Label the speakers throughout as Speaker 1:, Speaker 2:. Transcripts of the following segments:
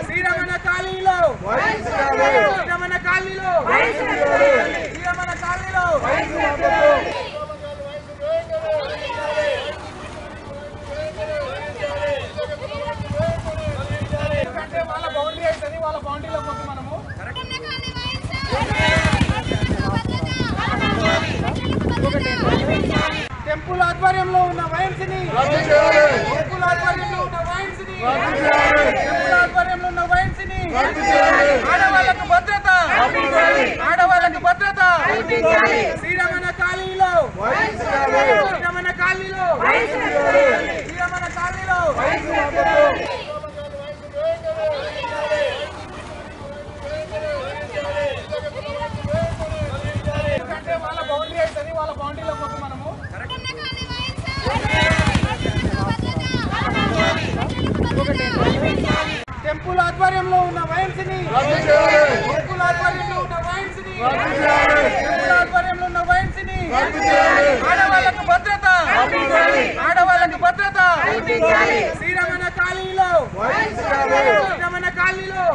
Speaker 1: శ్రీరమణ కాలనీలో శ్రీరమణ కాలనీలో శ్రీరమణ కాలనీలో ఎందుకంటే వాళ్ళ బౌండరీ అవుతుంది, వాళ్ళ బౌండరీలో పోతే మనము టెంపుల్ ఆధ్వర్యంలో ఉన్న వైన్స్ని టెంపుల్ ఆధ్వర్యంలో ఉన్న వైన్స్ని టెంపుల్ ఆధ్వర్యంలో ఉన్న వైన్స్ని ఆడవాళ్ళకు భద్రత ఆడవాళ్ళకు భద్రత శ్రీరమణ కాలనీలో శ్రీరమణ కాలనీలో శ్రీరమణ కాలనీలో ఎందుకంటే వాళ్ళ బౌండరీ అవుతుంది, వాళ్ళ బౌండరీలో పోతే మనము టెంపుల్ ఆధ్వర్యంలో ఉన్న వైన్స్ని టెంపుల్ ఆధ్వర్యంలో ఉన్న వైన్స్ని టెంపుల్ ఆధ్వర్యంలో ఉన్న వైన్స్ని ఆడవాళ్ళకు భద్రత ఆడవాళ్ళకు భద్రత శ్రీరమణ కాలనీలో శ్రీరమణ కాలనీలో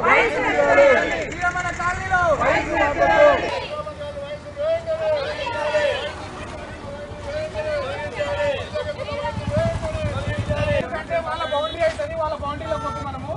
Speaker 1: శ్రీరమణ కాలనీలో ఎందుకంటే వాళ్ళ బౌండరీ అవుతుంది, వాళ్ళ బౌండరీలో పోతే మనము